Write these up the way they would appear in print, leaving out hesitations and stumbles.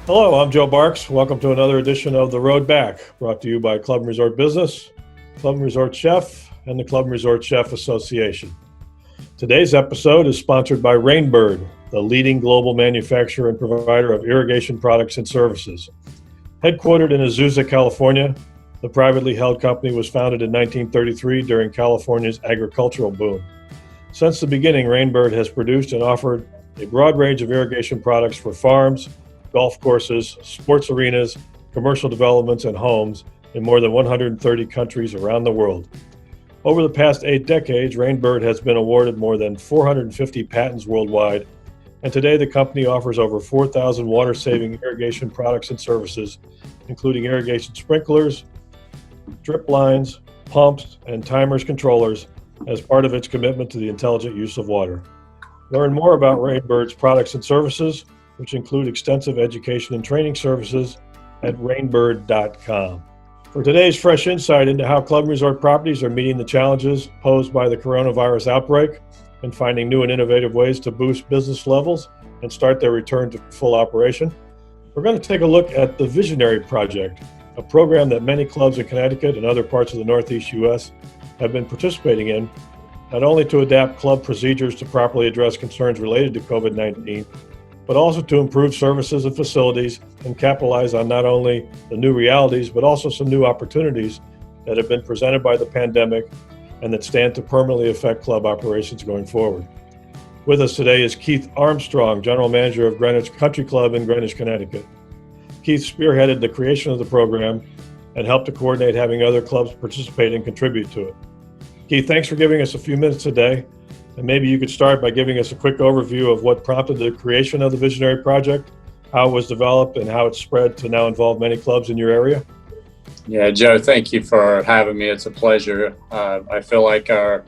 Hello, I'm Joe Barks. Welcome to another edition of The Road Back, brought to you by Club and Resort Business, Club and Resort Chef, and the Club and Resort Chef Association. Today's episode is sponsored by Rainbird, the leading global manufacturer and provider of irrigation products and services. Headquartered in Azusa, California, the privately held company was founded in 1933 during California's agricultural boom. Since the beginning, Rainbird has produced and offered a broad range of irrigation products for farms, golf courses, sports arenas, commercial developments, and homes in more than 130 countries around the world. Over the past 8 decades, Rainbird has been awarded more than 450 patents worldwide, and today the company offers over 4,000 water-saving irrigation products and services, including irrigation sprinklers, drip lines, pumps, and timers controllers as part of its commitment to the intelligent use of water. Learn more about Rainbird's products and services, which include extensive education and training services at rainbird.com. For today's fresh insight into how Club and Resort properties are meeting the challenges posed by the coronavirus outbreak and finding new and innovative ways to boost business levels and start their return to full operation, we're going to take a look at the Visionary Project, a program that many clubs in Connecticut and other parts of the Northeast U.S. have been participating in, not only to adapt club procedures to properly address concerns related to COVID-19, but also to improve services and facilities and capitalize on not only the new realities, but also some new opportunities that have been presented by the pandemic and that stand to permanently affect club operations going forward. With us today is Keith Armstrong, General Manager of Greenwich Country Club in Greenwich, Connecticut. Keith spearheaded the creation of the program and helped to coordinate having other clubs participate and contribute to it. Keith, thanks for giving us a few minutes today. And maybe you could start by giving us a quick overview of what prompted the creation of the Visionary Project, how it was developed, and how it's spread to now involve many clubs in your area. Yeah, Joe, thank you for having me. It's a pleasure. I feel like our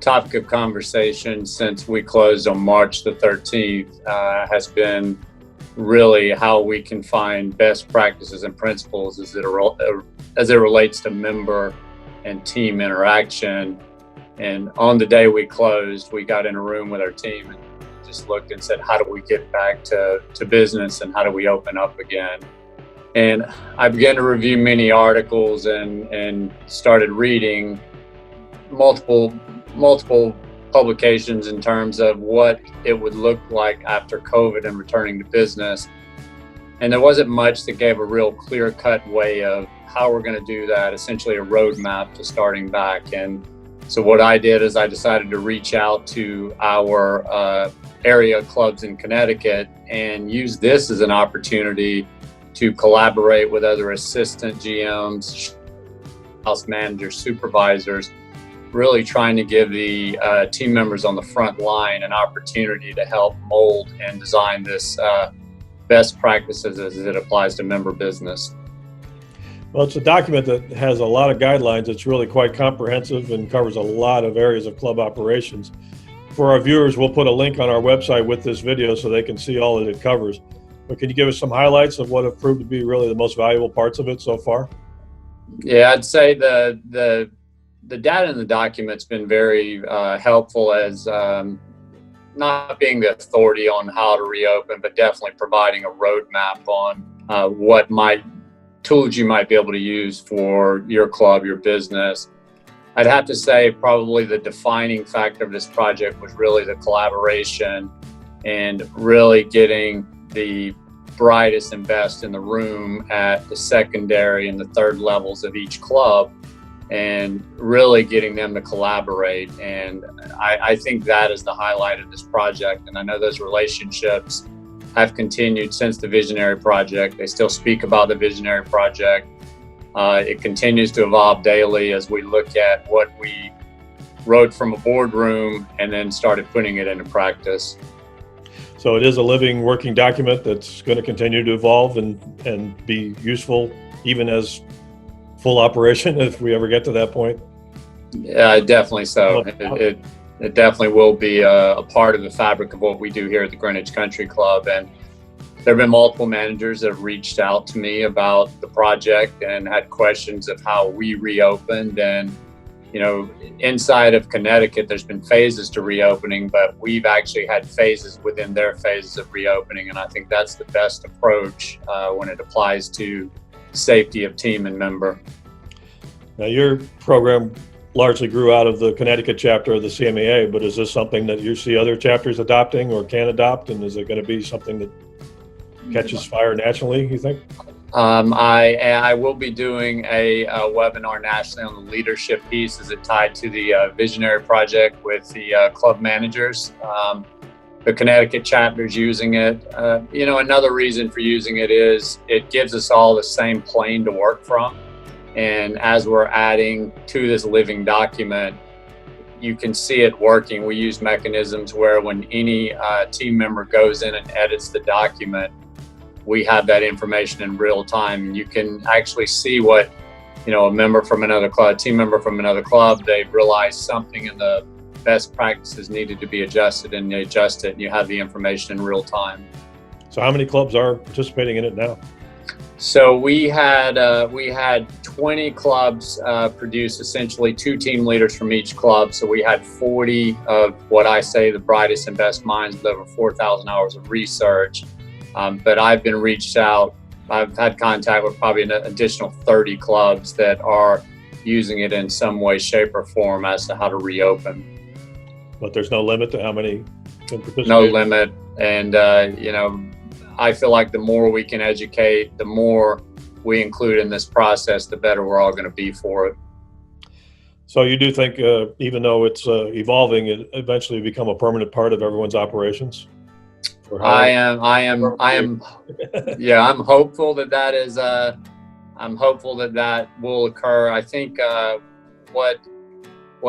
topic of conversation since we closed on March the 13th has been really how we can find best practices and principles as it relates to member and team interaction. And on the day we closed, we got in a room with our team and just looked and said, how do we get back to business and how do we open up again? And I began to review many articles and started reading multiple publications in terms of what it would look like after COVID and returning to business. And there wasn't much that gave a real clear-cut way of how we're going to do that, essentially a roadmap to starting back. And so what I did is I decided to reach out to our area clubs in Connecticut and use this as an opportunity to collaborate with other assistant GMs, house managers, supervisors, really trying to give the team members on the front line an opportunity to help mold and design this best practices as it applies to member business. Well, it's a document that has a lot of guidelines. It's really quite comprehensive and covers a lot of areas of club operations. For our viewers, we'll put a link on our website with this video so they can see all that it covers. But can you give us some highlights of what have proved to be really the most valuable parts of it so far? Yeah, I'd say the data in the document's been very helpful as not being the authority on how to reopen, but definitely providing a roadmap on what tools you might be able to use for your club, your business. I'd have to say probably the defining factor of this project was really the collaboration and really getting the brightest and best in the room at the secondary and the third levels of each club and really getting them to collaborate. And I think that is the highlight of this project. And I know those relationships have continued since the Visionary Project. They still speak about the Visionary Project. It continues to evolve daily as we look at what we wrote from a boardroom and then started putting it into practice. So it is a living, working document that's going to continue to evolve and be useful even as full operation if we ever get to that point. Yeah, definitely so. It definitely will be a part of the fabric of what we do here at the Greenwich Country Club. And there have been multiple managers that have reached out to me about the project and had questions of how we reopened. And inside of Connecticut, there's been phases to reopening, but we've actually had phases within their phases of reopening. And I think that's the best approach when it applies to safety of team and member. Now, your program largely grew out of the Connecticut chapter of the CMEA, but is this something that you see other chapters adopting or can adopt? And is it going to be something that catches fire nationally, you think? I will be doing a webinar nationally on the leadership piece. Is it tied to the Visionary Project with the club managers? The Connecticut chapter is using it. Another reason for using it is it gives us all the same plane to work from. And as we're adding to this living document, you can see it working. We use mechanisms where when any team member goes in and edits the document, we have that information in real time. You can actually see what, a member from another club, team member from another club, they realize something in the best practices needed to be adjusted, and they adjust it, and you have the information in real time. So how many clubs are participating in it now? So we had 20 clubs produce essentially 2 team leaders from each club. So we had 40 of what I say the brightest and best minds with over 4,000 hours of research. But I've been reached out. I've had contact with probably an additional 30 clubs that are using it in some way, shape, or form as to how to reopen. But there's no limit to how many can participate? No limit. And, I feel like the more we can educate, the more we include in this process, the better we're all going to be for it. So you do think, even though it's evolving, it eventually become a permanent part of everyone's operations? I am. Yeah, I'm hopeful that is. I'm hopeful that will occur. I think what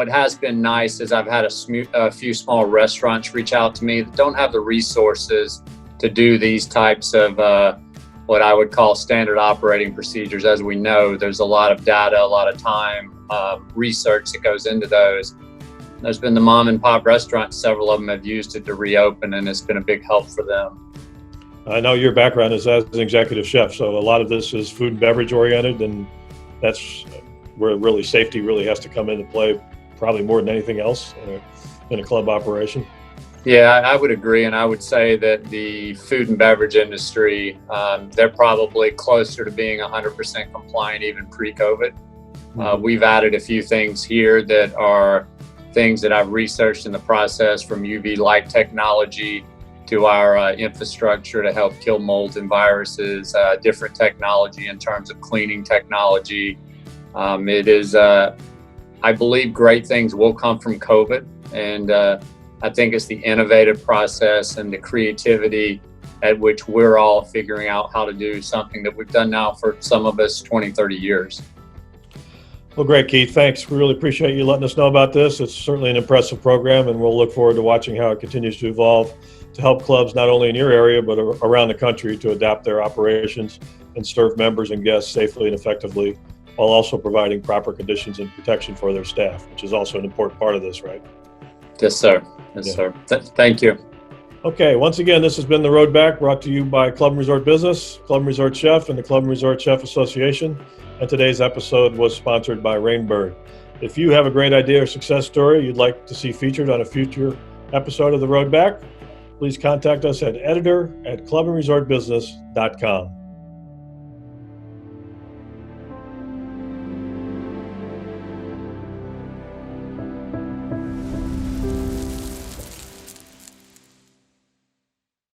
has been nice is I've had a few small restaurants reach out to me that don't have the resources to do these types of what I would call standard operating procedures. As we know, there's a lot of data, a lot of time, research that goes into those. There's been the mom and pop restaurants, several of them have used it to reopen, and it's been a big help for them. I know your background is as an executive chef, so a lot of this is food and beverage oriented, and that's where really safety really has to come into play, probably more than anything else in a club operation. Yeah, I would agree, and I would say that the food and beverage industry, they're probably closer to being 100% compliant even pre-COVID. We've added a few things here that are things that I've researched in the process, from UV light technology to our infrastructure to help kill molds and viruses, different technology in terms of cleaning technology. It is, I believe great things will come from COVID, and I think it's the innovative process and the creativity at which we're all figuring out how to do something that we've done now for some of us 20, 30 years. Well, great, Keith. Thanks. We really appreciate you letting us know about this. It's certainly an impressive program, and we'll look forward to watching how it continues to evolve to help clubs not only in your area, but around the country to adapt their operations and serve members and guests safely and effectively, while also providing proper conditions and protection for their staff, which is also an important part of this, right? Yes, sir. Yes, sir. Thank you. Okay, once again, this has been The Road Back, brought to you by Club and Resort Business, Club and Resort Chef, and the Club and Resort Chef Association. And today's episode was sponsored by Rainbird. If you have a great idea or success story you'd like to see featured on a future episode of The Road Back, please contact us at editor@clubandresortbusiness.com.